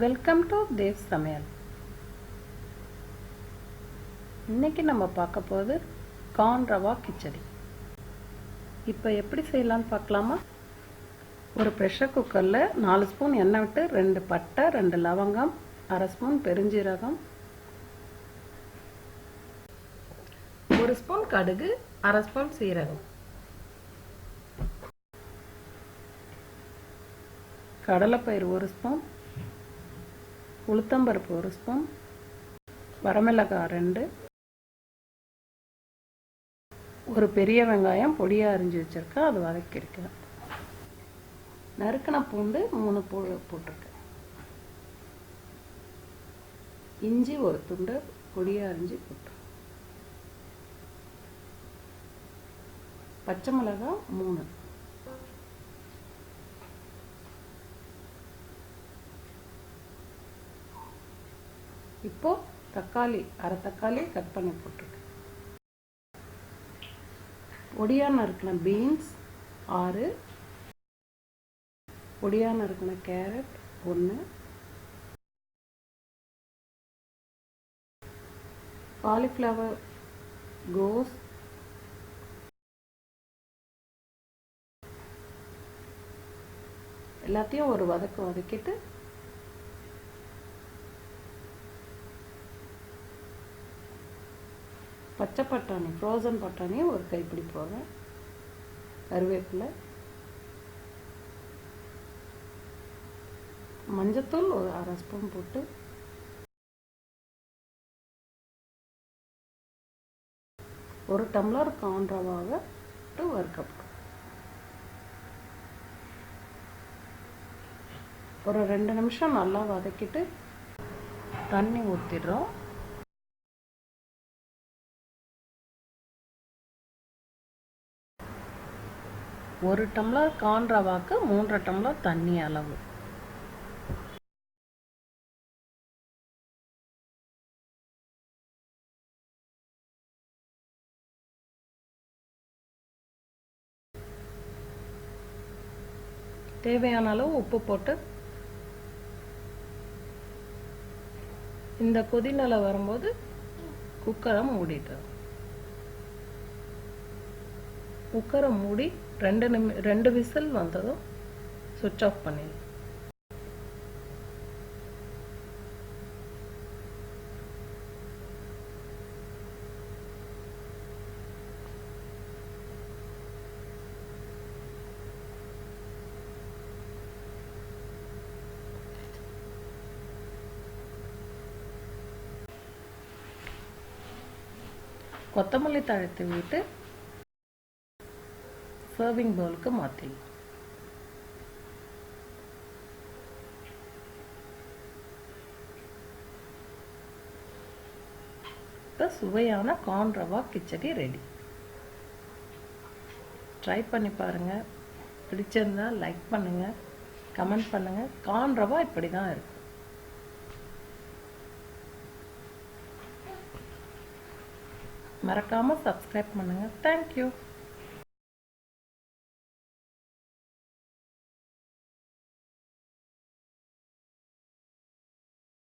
Welcome to Dev சமையல். இன்னைக்கு நம்ம பார்க்க போகிறது கார்ன் ரவா கிச்சடி. இப்போ எப்படி செய்யலாம்னு பார்க்கலாமா? ஒரு ப்ரெஷர் குக்கரில் 4 ஸ்பூன் எண்ணெய் விட்டு 2 பட்டை, 2 லவங்கம், 1/2 ஸ்பூன் பெருஞ்சீரகம், 1 ஸ்பூன் கடுகு, 1/2 ஸ்பூன் சீரகம், கடலைப்பயிறு 1 ஸ்பூன், உளுத்தம்பருப்பு 1 ஸ்பூன், வரமிளகாய் 2, ஒரு பெரிய வெங்காயம் பொடியாக அரிஞ்சு வச்சுருக்கேன், அது வதக்கியிருக்கேன். நறுக்கின பூண்டு 3 போட்டிருக்கேன். இஞ்சி 1 துண்டு பொடியாக அரிஞ்சு போட்டு, பச்சை மிளகாய் 3, இப்போ தக்காளி 1/2 தக்காளி கட் பண்ணி போட்டிருக்கேன். பொடியாக நறுக்கின பீன்ஸ் 6, பொடியாக நறுக்கின கேரட் 1, காலிஃப்ளவர், கோஸ், எல்லாத்தையும் ஒரு வதக்கிட்டு பச்சை பட்டாணி, ஃப்ரோசன் பட்டாணியை ஒரு கைப்பிடி போடுறேன், கருவேப்பிலை, மஞ்சத்தூள் ஒரு 1/2 ஸ்பூன் போட்டு, ஒரு டம்ளர் கார்ன் ரவாவை வறுக்கப்படும். ஒரு 2 நிமிஷம் நல்லா வதக்கிட்டு தண்ணி ஊற்றிடுறோம். ஒரு டம்ளர் கார்ன் ரவாக்கு 3 டம்ளர் தண்ணி அளவு. தேவையான அளவு உப்பு போட்டு இந்த கொதிநிலை வரும்போது குக்கரை மூடிடுறோம். குக்கரை மூடி 2 விசில் வந்ததும் சுவிட்ச் ஆஃப் பண்ணிடலாம். கொத்தமல்லி தழைத்து விட்டு சர்விங் பவுலுக்கு மாற்றிடலாம். இப்போ சுவையான corn rava khichdi ready. Try பண்ணி பாருங்கள். பிடிச்சிருந்தா லைக் பண்ணுங்கள், கமெண்ட் பண்ணுங்கள். கார்ன் ரவா இப்படி தான் இருக்கும். மறக்காமல் சப்ஸ்கிரைப் பண்ணுங்கள். தேங்க்யூ.